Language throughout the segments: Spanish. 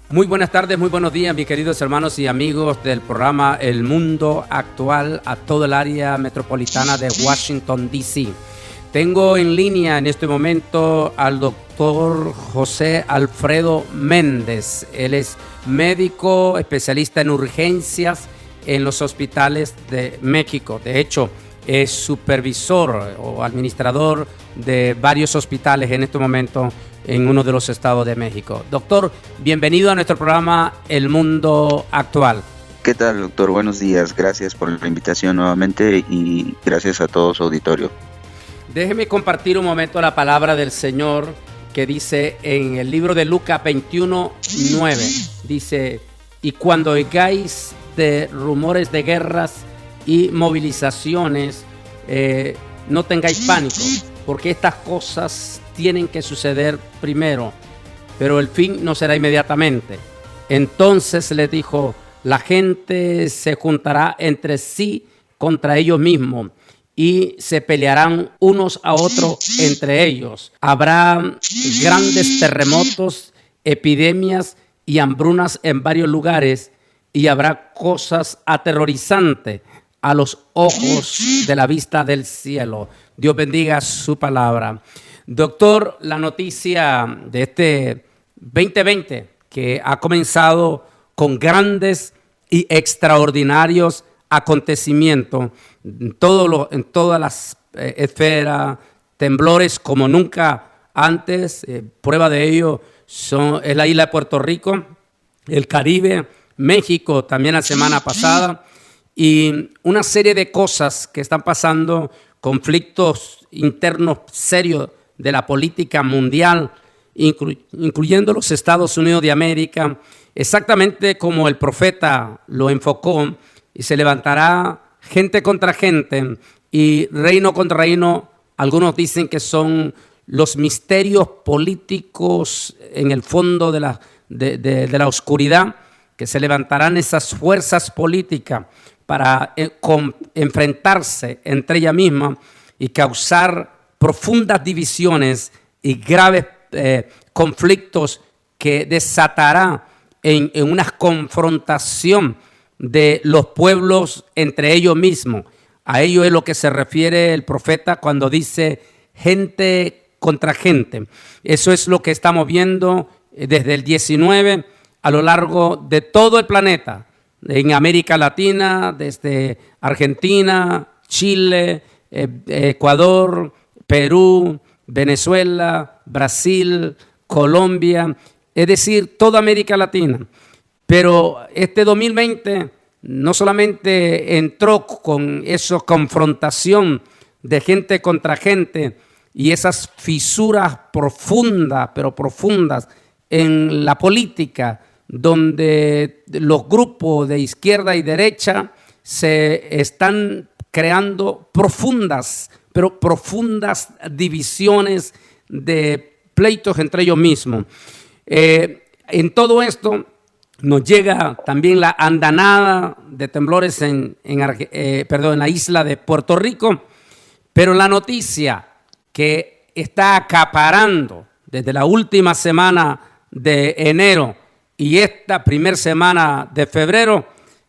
Muy buenas tardes, muy buenos días, mis queridos hermanos y amigos del programa El Mundo Actual a todo el área metropolitana de Washington, D.C. Tengo en línea en este momento al doctor José Alfredo Méndez. Él es médico especialista en urgencias en los hospitales de México. De hecho, es supervisor o administrador de varios hospitales en este momento en uno de los estados de México. Doctor, bienvenido a nuestro programa El Mundo Actual. ¿Qué tal, doctor? Buenos días. Gracias por la invitación nuevamente y gracias a todo su auditorio. Déjeme compartir un momento la palabra del Señor que dice en el libro de Lucas 21:9. Dice, y cuando oigáis de rumores de guerras y movilizaciones, no tengáis pánico, porque estas cosas tienen que suceder primero, pero el fin no será inmediatamente. Entonces les dijo, la gente se juntará entre sí contra ellos mismos y se pelearán unos a otros entre ellos. Habrá grandes terremotos, epidemias y hambrunas en varios lugares y habrá cosas aterrorizantes a los ojos de la vista del cielo. Dios bendiga su palabra. Doctor, la noticia de este 2020 que ha comenzado con grandes y extraordinarios acontecimientos en todas las esferas, temblores como nunca antes. Prueba de ello es la isla de Puerto Rico, el Caribe, México también la semana pasada, y una serie de cosas que están pasando, conflictos internos serios de la política mundial, incluyendo los Estados Unidos de América, exactamente como el profeta lo enfocó, y se levantará gente contra gente y reino contra reino. Algunos dicen que son los misterios políticos en el fondo de la oscuridad, que se levantarán esas fuerzas políticas para enfrentarse entre ellas mismas y causar profundas divisiones y graves conflictos que desatará en una confrontación de los pueblos entre ellos mismos. A ello es lo que se refiere el profeta cuando dice gente contra gente. Eso es lo que estamos viendo desde el 19 a lo largo de todo el planeta, en América Latina, desde Argentina, Chile, Ecuador, Perú, Venezuela, Brasil, Colombia, es decir, toda América Latina. Pero este 2020 no solamente entró con esa confrontación de gente contra gente y esas fisuras profundas, pero profundas en la política, donde los grupos de izquierda y derecha se están creando profundas divisiones de pleitos entre ellos mismos. En todo esto nos llega también la andanada de temblores en la isla de Puerto Rico, pero la noticia que está acaparando desde la última semana de enero y esta primera semana de febrero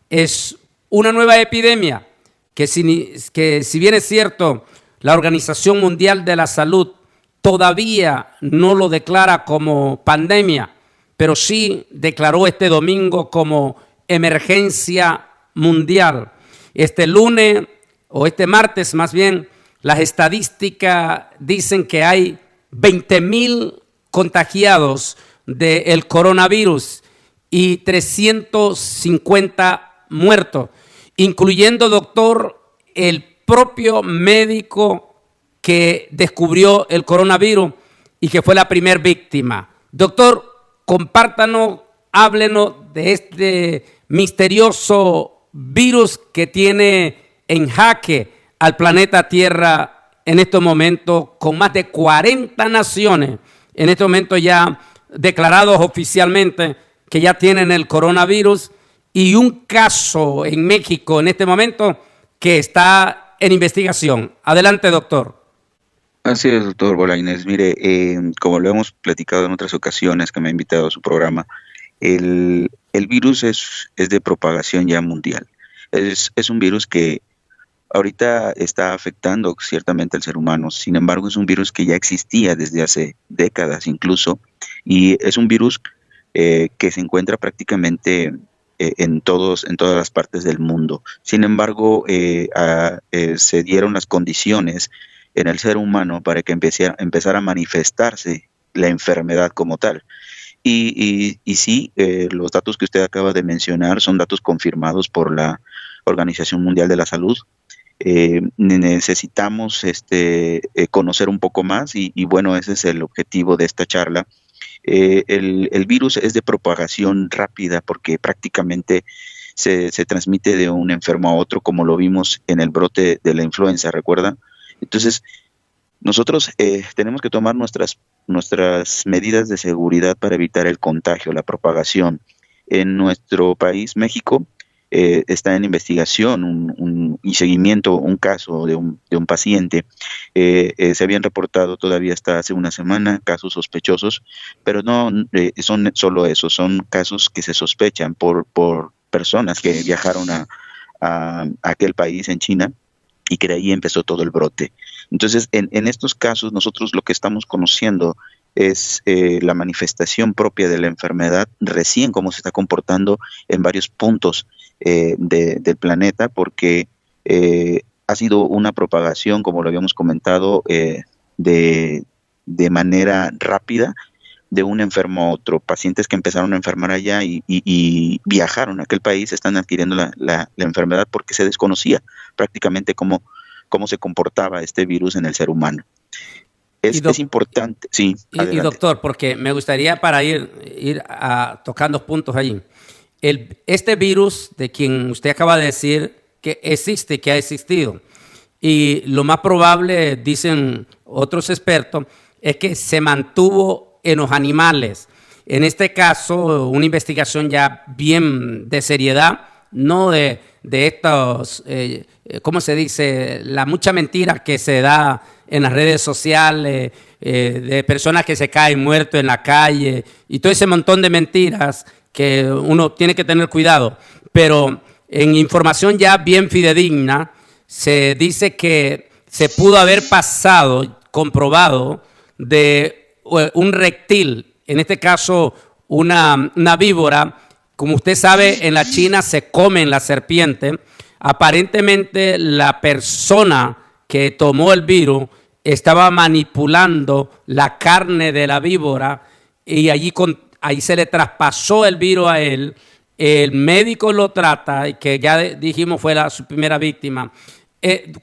es una nueva epidemia que si bien es cierto, la Organización Mundial de la Salud todavía no lo declara como pandemia, pero sí declaró este domingo como emergencia mundial. Este lunes, o este martes más bien, las estadísticas dicen que hay 20,000 contagiados del coronavirus y 350 muertos, incluyendo, doctor, el propio médico que descubrió el coronavirus y que fue la primera víctima. Doctor, compártanos, háblenos de este misterioso virus que tiene en jaque al planeta Tierra en estos momentos, con más de 40 naciones en este momento ya declarados oficialmente que ya tienen el coronavirus, y un caso en México en este momento que está en investigación. Adelante, doctor. Así es, doctor Bolañez. Mire, como lo hemos platicado en otras ocasiones que me ha invitado a su programa, El virus es de propagación ya mundial. Es un virus que ahorita está afectando ciertamente al ser humano. Sin embargo, es un virus que ya existía desde hace décadas incluso, y es un virus que se encuentra prácticamente en todas las partes del mundo. Sin embargo, se dieron las condiciones en el ser humano para que empezara a manifestarse la enfermedad como tal. Y sí, los datos que usted acaba de mencionar son datos confirmados por la Organización Mundial de la Salud. Necesitamos conocer un poco más y bueno, ese es el objetivo de esta charla. El virus es de propagación rápida porque prácticamente se transmite de un enfermo a otro, como lo vimos en el brote de la influenza, ¿recuerda? Entonces, nosotros tenemos que tomar nuestras medidas de seguridad para evitar el contagio, la propagación. En nuestro país, México, está en investigación y seguimiento un caso de un paciente. Se habían reportado todavía hasta hace una semana casos sospechosos, pero no son solo eso, son casos que se sospechan por personas que viajaron a aquel país en China, y que de ahí empezó todo el brote. Entonces, en estos casos, nosotros lo que estamos conociendo es la manifestación propia de la enfermedad, recién cómo se está comportando en varios puntos del planeta, porque ha sido una propagación, como lo habíamos comentado, de manera rápida, de un enfermo a otro. Pacientes que empezaron a enfermar allá y viajaron a aquel país están adquiriendo la enfermedad porque se desconocía prácticamente cómo se comportaba este virus en el ser humano. Es importante, sí. Y doctor, porque me gustaría para ir tocando puntos allí. Este virus de quien usted acaba de decir que existe, que ha existido, y lo más probable, dicen otros expertos, es que se mantuvo en los animales. En este caso, una investigación ya bien de seriedad, no de estos, ¿cómo se dice? La mucha mentira que se da en las redes sociales, de personas que se caen muertos en la calle y todo ese montón de mentiras que uno tiene que tener cuidado. Pero en información ya bien fidedigna, se dice que se pudo haber pasado, comprobado, de un reptil, en este caso una víbora. Como usted sabe, en la China se comen la serpiente. Aparentemente la persona que tomó el virus estaba manipulando la carne de la víbora y ahí se le traspasó el virus a él. El médico lo trata, y que ya dijimos fue su primera víctima.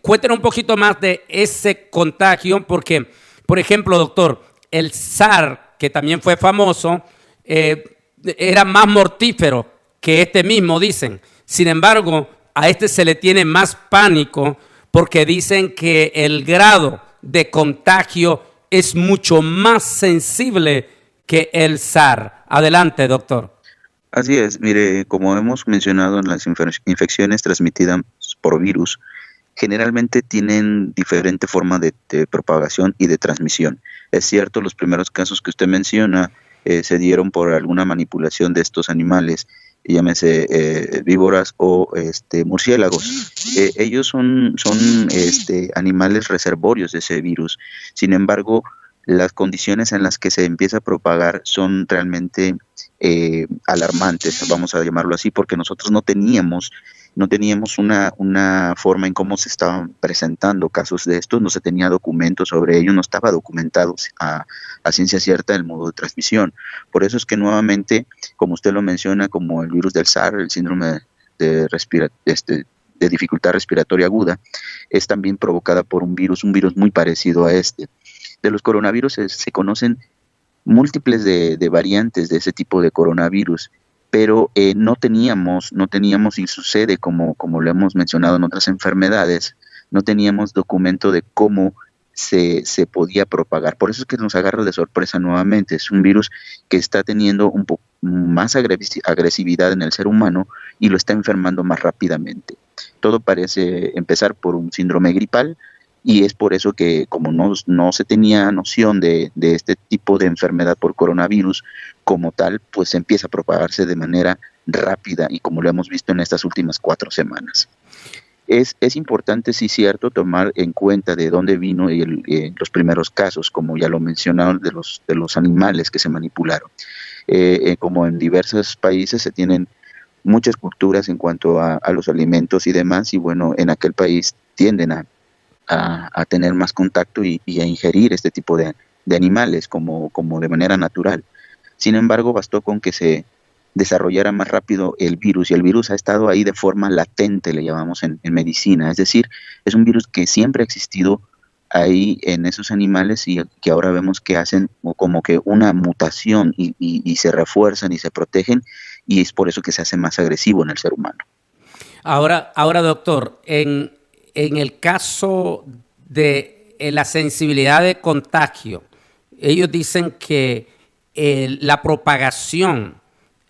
Cuéntenos un poquito más de ese contagio, porque, por ejemplo, doctor, el SARS, que también fue famoso, era más mortífero que este mismo, dicen. Sin embargo, a este se le tiene más pánico porque dicen que el grado de contagio es mucho más sensible que el SARS. Adelante, doctor. Así es, mire, como hemos mencionado, en las infecciones transmitidas por virus, generalmente tienen diferente forma de propagación y de transmisión. Es cierto, los primeros casos que usted menciona se dieron por alguna manipulación de estos animales, llámese víboras o murciélagos. Ellos son animales reservorios de ese virus. Sin embargo, las condiciones en las que se empieza a propagar son realmente alarmantes, vamos a llamarlo así, porque nosotros no teníamos una forma en cómo se estaban presentando casos de estos, no se tenía documentos sobre ello, no estaba documentado a ciencia cierta el modo de transmisión. Por eso es que nuevamente, como usted lo menciona, como el virus del SARS, el síndrome de dificultad respiratoria aguda, es también provocada por un virus muy parecido a este. De los coronavirus se conocen múltiples de variantes de ese tipo de coronavirus, pero no teníamos, y sucede como lo hemos mencionado en otras enfermedades, no teníamos documento de cómo se podía propagar. Por eso es que nos agarra de sorpresa nuevamente. Es un virus que está teniendo un poco más agresividad en el ser humano y lo está enfermando más rápidamente. Todo parece empezar por un síndrome gripal, y es por eso que como no se tenía noción de este tipo de enfermedad por coronavirus como tal, pues empieza a propagarse de manera rápida y como lo hemos visto en estas últimas 4 semanas. Es importante, sí cierto, tomar en cuenta de dónde vino los primeros casos, como ya lo mencionaron, de los animales que se manipularon. Como en diversos países se tienen muchas culturas en cuanto a los alimentos y demás, y bueno, en aquel país tienden a tener más contacto y a ingerir este tipo de animales como de manera natural. Sin embargo, bastó con que se desarrollara más rápido el virus, y el virus ha estado ahí de forma latente, le llamamos en medicina, es decir, es un virus que siempre ha existido ahí en esos animales y que ahora vemos que hacen como que una mutación y se refuerzan y se protegen, y es por eso que se hace más agresivo en el ser humano. Ahora doctor, en el caso de la sensibilidad de contagio, ellos dicen que la propagación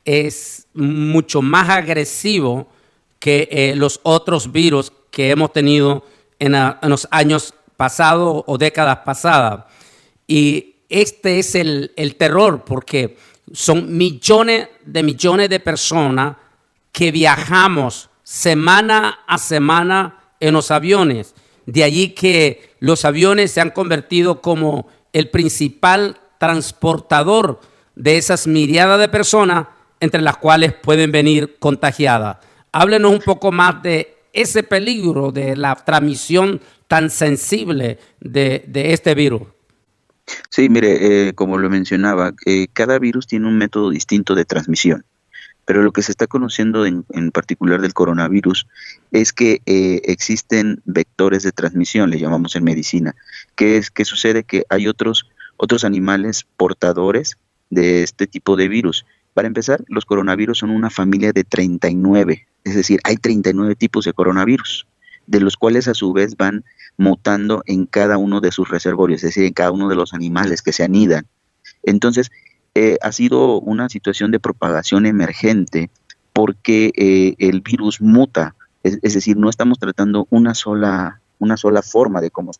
es mucho más agresivo que los otros virus que hemos tenido en los años pasados o décadas pasadas. Y este es el terror, porque son millones de personas que viajamos semana a semana en los aviones. De allí que los aviones se han convertido como el principal transportador de esas miriadas de personas, entre las cuales pueden venir contagiadas. Háblenos un poco más de ese peligro de la transmisión tan sensible de este virus. Sí, mire, como lo mencionaba, cada virus tiene un método distinto de transmisión, pero lo que se está conociendo en particular del coronavirus es que existen vectores de transmisión, le llamamos en medicina. ¿Qué sucede? Que hay otros animales portadores de este tipo de virus. Para empezar, los coronavirus son una familia de 39, es decir, hay 39 tipos de coronavirus, de los cuales a su vez van mutando en cada uno de sus reservorios, es decir, en cada uno de los animales que se anidan. Entonces, ha sido una situación de propagación emergente porque el virus muta, es decir, no estamos tratando una sola forma de cómo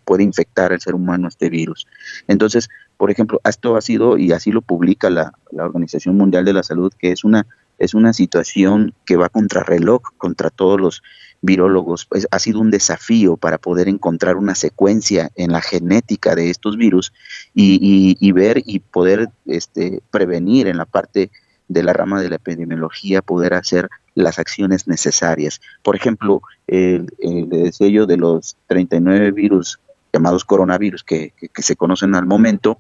puede infectar al ser humano este virus. Entonces, por ejemplo, esto ha sido, y así lo publica la Organización Mundial de la Salud, que es una situación que va contrarreloj contra todos los virólogos. Pues, ha sido un desafío para poder encontrar una secuencia en la genética de estos virus y ver y poder prevenir en la parte de la rama de la epidemiología, poder hacer las acciones necesarias. Por ejemplo, le decía yo de los 39 virus llamados coronavirus que se conocen al momento,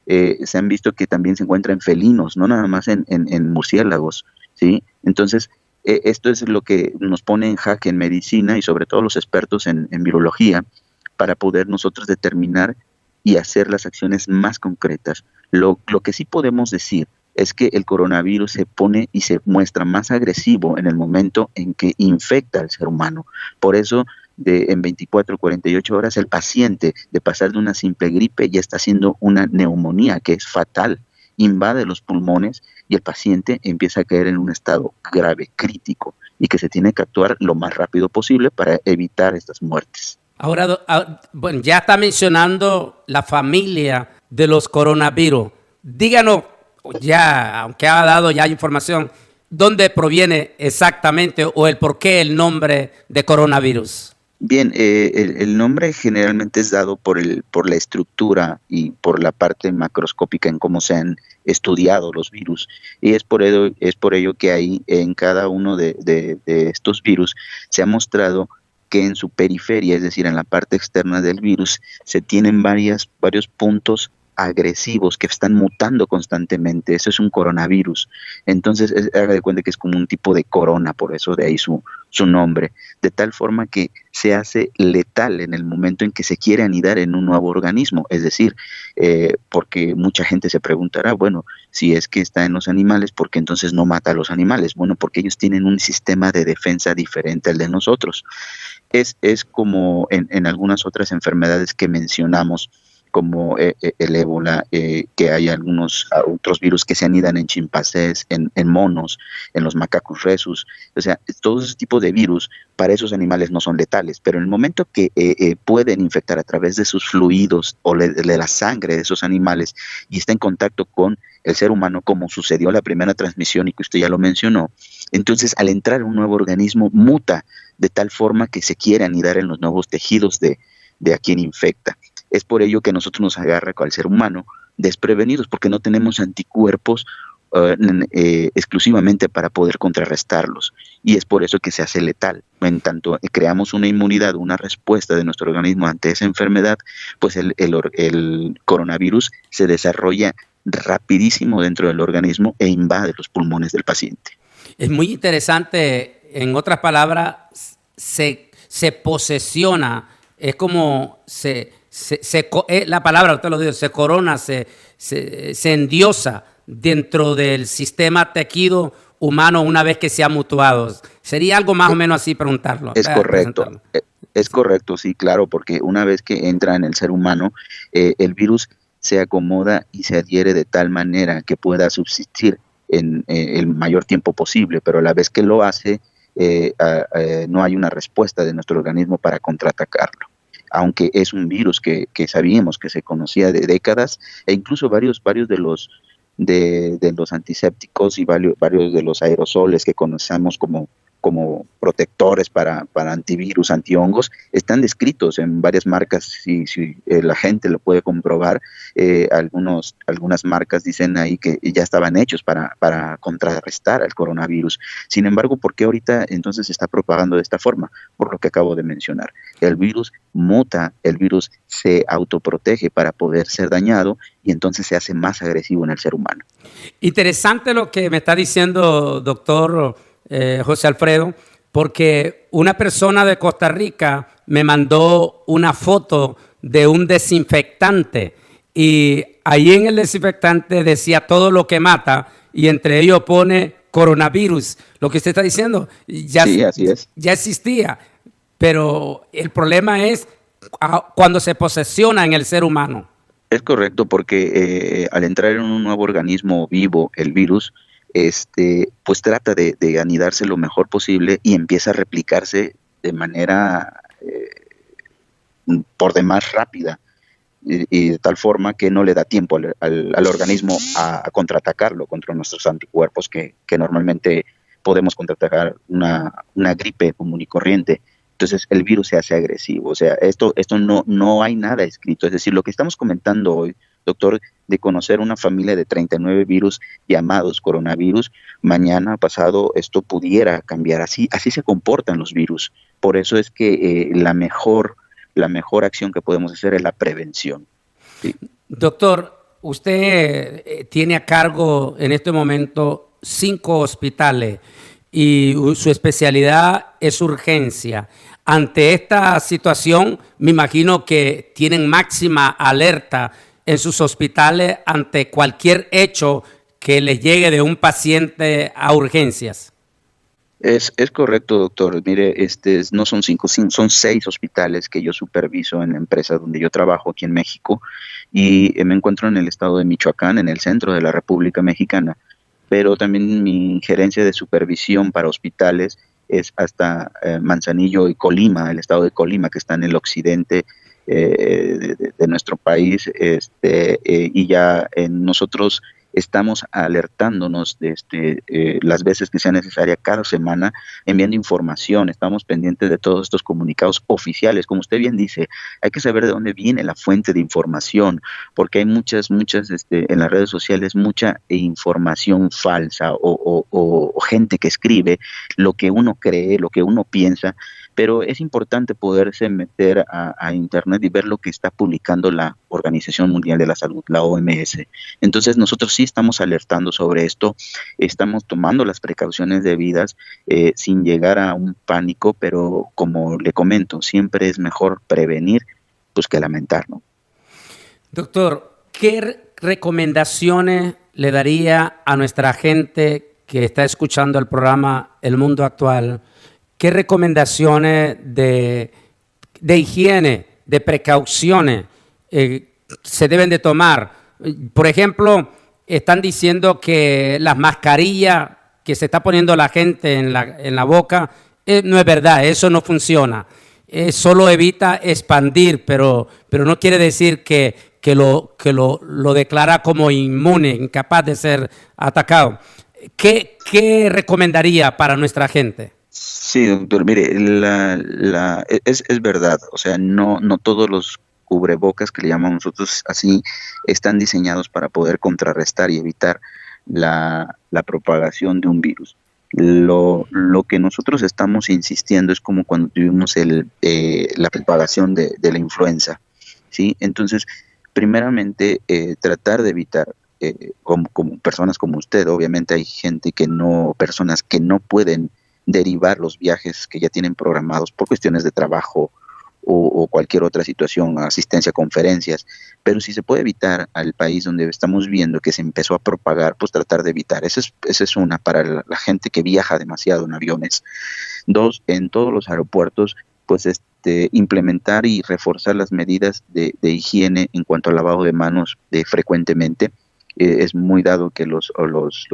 se han visto que también se encuentra en felinos, no nada más en murciélagos, ¿sí? Entonces, esto es lo que nos pone en jaque en medicina y sobre todo los expertos en virología, para poder nosotros determinar y hacer las acciones más concretas. Lo que sí podemos decir es que el coronavirus se pone y se muestra más agresivo en el momento en que infecta al ser humano. Por eso, en 24 o 48 horas, el paciente, de pasar de una simple gripe, ya está haciendo una neumonía que es fatal, invade los pulmones y el paciente empieza a caer en un estado grave, crítico, y que se tiene que actuar lo más rápido posible para evitar estas muertes. Ahora, bueno, ya está mencionando la familia de los coronavirus. Díganos, ya, aunque ha dado ya información, ¿dónde proviene exactamente o el por qué el nombre de coronavirus? Bien, el nombre generalmente es dado por la estructura y por la parte macroscópica en cómo se han estudiado los virus, y es por ello que ahí en cada uno de estos virus se ha mostrado que en su periferia, es decir, en la parte externa del virus, se tienen varios puntos agresivos que están mutando constantemente. Eso es un coronavirus. Entonces, haga de cuenta que es como un tipo de corona, por eso de ahí su nombre, de tal forma que se hace letal en el momento en que se quiere anidar en un nuevo organismo. Es decir, porque mucha gente se preguntará, bueno, si es que está en los animales, ¿por qué entonces no mata a los animales? Bueno, porque ellos tienen un sistema de defensa diferente al de nosotros. Es como en algunas otras enfermedades que mencionamos, el ébola, que hay otros virus que se anidan en chimpancés, en monos, en los macacos rhesus. O sea, todos esos tipos de virus para esos animales no son letales, pero en el momento que pueden infectar a través de sus fluidos o de la sangre de esos animales y está en contacto con el ser humano, como sucedió la primera transmisión y que usted ya lo mencionó, entonces al entrar en un nuevo organismo muta de tal forma que se quiere anidar en los nuevos tejidos de a quien infecta. Es por ello que a nosotros nos agarra al ser humano desprevenidos, porque no tenemos anticuerpos exclusivamente para poder contrarrestarlos, y es por eso que se hace letal. En tanto creamos una inmunidad, una respuesta de nuestro organismo ante esa enfermedad, pues el coronavirus se desarrolla rapidísimo dentro del organismo e invade los pulmones del paciente. Es muy interesante, en otras palabras, se posesiona, es como la palabra, usted lo dijo, se corona, se endiosa dentro del sistema tejido humano una vez que se ha mutuado. Sería algo más o menos así preguntarlo. Es correcto. Es correcto, sí, claro, porque una vez que entra en el ser humano, el virus se acomoda y se adhiere de tal manera que pueda subsistir en el mayor tiempo posible, pero a la vez que lo hace, no hay una respuesta de nuestro organismo para contraatacarlo. Aunque es un virus que sabíamos que se conocía de décadas, e incluso varios de los antisépticos y varios de los aerosoles que conocemos como protectores para antivirus, antihongos, están descritos en varias marcas. Si la gente lo puede comprobar, algunas marcas dicen ahí que ya estaban hechos para contrarrestar al coronavirus. Sin embargo, ¿por qué ahorita entonces se está propagando de esta forma? Por lo que acabo de mencionar. El virus muta, el virus se autoprotege para poder ser dañado y entonces se hace más agresivo en el ser humano. Interesante lo que me está diciendo, doctor José Alfredo, porque una persona de Costa Rica me mandó una foto de un desinfectante y ahí en el desinfectante decía todo lo que mata y entre ellos pone coronavirus. Lo que usted está diciendo ya, sí, así es. Ya existía, pero el problema es cuando se posesiona en el ser humano. Es correcto, porque al entrar en un nuevo organismo vivo, el virus, pues trata de anidarse lo mejor posible y empieza a replicarse de manera por demás rápida y de tal forma que no le da tiempo al organismo a contraatacarlo contra nuestros anticuerpos que normalmente podemos contraatacar una gripe común y corriente. Entonces el virus se hace agresivo. O sea, esto no hay nada escrito. Es decir, lo que estamos comentando hoy, doctor, de conocer una familia de 39 virus llamados coronavirus, mañana pasado esto pudiera cambiar. Así se comportan los virus. Por eso es que la mejor acción que podemos hacer es la prevención. ¿Sí? Doctor, usted tiene a cargo en este momento 5 hospitales y su especialidad es urgencia. Ante esta situación, me imagino que tienen máxima alerta en sus hospitales ante cualquier hecho que les llegue de un paciente a urgencias. Es correcto, doctor. Mire, no son 5, son 6 hospitales que yo superviso en la empresa donde yo trabajo aquí en México, y me encuentro en el estado de Michoacán, en el centro de la República Mexicana, pero también mi injerencia de supervisión para hospitales es hasta Manzanillo y Colima, el estado de Colima, que está en el occidente de nuestro país, y ya nosotros estamos alertándonos las veces que sea necesaria cada semana, enviando información. Estamos pendientes de todos estos comunicados oficiales. Como usted bien dice, hay que saber de dónde viene la fuente de información, porque hay muchas en las redes sociales, mucha información falsa o gente que escribe lo que uno cree, lo que uno piensa, pero es importante poderse meter a internet y ver lo que está publicando la Organización Mundial de la Salud, la OMS. Entonces nosotros sí estamos alertando sobre esto, estamos tomando las precauciones debidas sin llegar a un pánico, pero como le comento, siempre es mejor prevenir pues que lamentar, ¿no? Doctor, ¿qué recomendaciones le daría a nuestra gente que está escuchando el programa El Mundo Actual? ¿Qué recomendaciones de higiene, de precauciones se deben de tomar? Por ejemplo, están diciendo que las mascarillas que se está poniendo la gente en la boca, no es verdad, eso no funciona. Solo evita expandir, pero no quiere decir que lo declara como inmune, incapaz de ser atacado. ¿Qué recomendaría para nuestra gente? Sí, doctor, mire, es verdad, o sea, no todos los cubrebocas que le llamamos nosotros así están diseñados para poder contrarrestar y evitar la propagación de un virus. Lo que nosotros estamos insistiendo es como cuando tuvimos la propagación de la influenza, ¿sí? Entonces, primeramente, tratar de evitar, como personas como usted, obviamente hay personas que no pueden derivar los viajes que ya tienen programados por cuestiones de trabajo o cualquier otra situación, asistencia a conferencias, pero si se puede evitar al país donde estamos viendo que se empezó a propagar, pues tratar de evitar. Esa es una para la gente que viaja demasiado en aviones. Dos, en todos los aeropuertos, pues implementar y reforzar las medidas de higiene en cuanto al lavado de manos frecuentemente. Es muy dado que los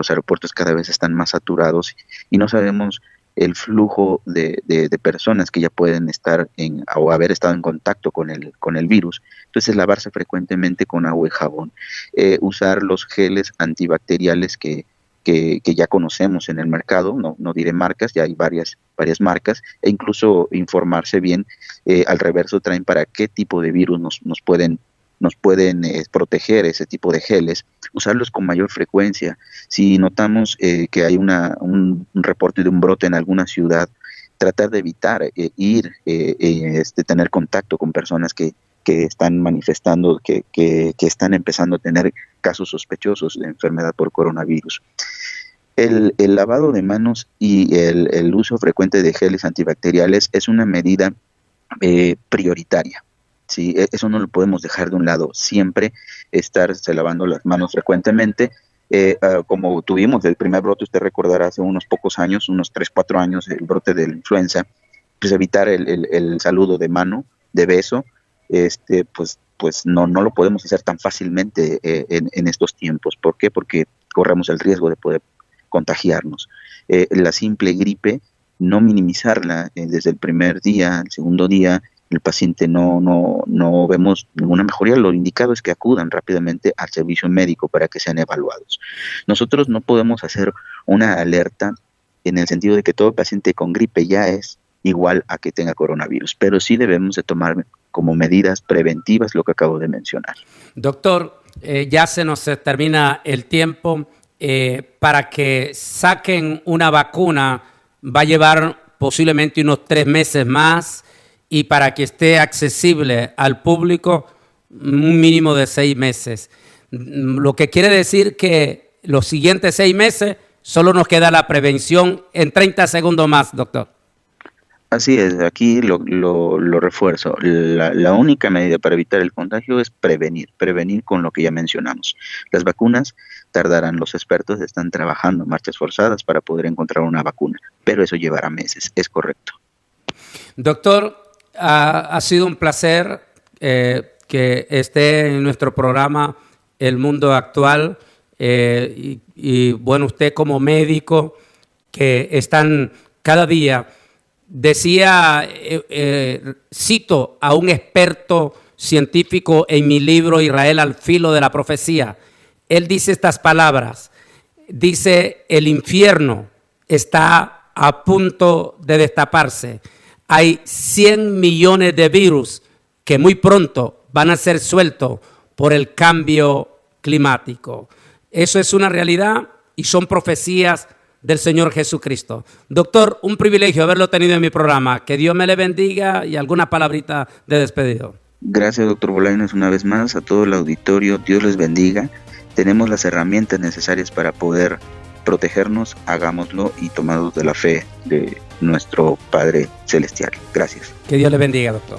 aeropuertos cada vez están más saturados y no sabemos el flujo de personas que ya pueden estar o haber estado en contacto con el virus. Entonces, lavarse frecuentemente con agua y jabón. Usar los geles antibacteriales que ya conocemos en el mercado, no diré marcas, ya hay varias marcas, e incluso informarse bien. Al reverso traen para qué tipo de virus nos pueden proteger ese tipo de geles, usarlos con mayor frecuencia. Si notamos que hay un reporte de un brote en alguna ciudad, tratar de evitar tener contacto con personas que están manifestando, que están empezando a tener casos sospechosos de enfermedad por coronavirus. El lavado de manos y el uso frecuente de geles antibacteriales es una medida prioritaria. Sí, eso no lo podemos dejar de un lado, siempre estarse lavando las manos frecuentemente. Como tuvimos el primer brote, usted recordará hace unos pocos años, unos 3-4 años, el brote de la influenza, pues evitar el saludo de mano, de beso, pues no lo podemos hacer tan fácilmente en estos tiempos. ¿Por qué? Porque corremos el riesgo de poder contagiarnos. La simple gripe, no minimizarla desde el primer día, el segundo día. El paciente no vemos ninguna mejoría, lo indicado es que acudan rápidamente al servicio médico para que sean evaluados. Nosotros no podemos hacer una alerta en el sentido de que todo paciente con gripe ya es igual a que tenga coronavirus, pero sí debemos de tomar como medidas preventivas lo que acabo de mencionar. Doctor, ya se nos termina el tiempo. Para que saquen una vacuna va a llevar posiblemente unos 3 meses más, y para que esté accesible al público, un mínimo de 6 meses. Lo que quiere decir que los siguientes 6 meses solo nos queda la prevención. En 30 segundos más, doctor. Así es, aquí lo refuerzo. La única medida para evitar el contagio es prevenir con lo que ya mencionamos. Las vacunas tardarán, los expertos están trabajando en marchas forzadas para poder encontrar una vacuna, pero eso llevará meses, es correcto. Doctor, ha sido un placer que esté en nuestro programa El Mundo Actual, y bueno, usted como médico que están cada día, decía, cito a un experto científico en mi libro Israel al filo de la profecía. Él dice estas palabras, dice: el infierno está a punto de destaparse. Hay 100 millones de virus que muy pronto van a ser sueltos por el cambio climático. Eso es una realidad y son profecías del Señor Jesucristo. Doctor, un privilegio haberlo tenido en mi programa. Que Dios me le bendiga, y alguna palabrita de despedido. Gracias, doctor Bolaños, una vez más a todo el auditorio. Dios les bendiga. Tenemos las herramientas necesarias para poder protegernos, hagámoslo y tomados de la fe de nuestro Padre Celestial. Gracias. Que Dios le bendiga, doctor.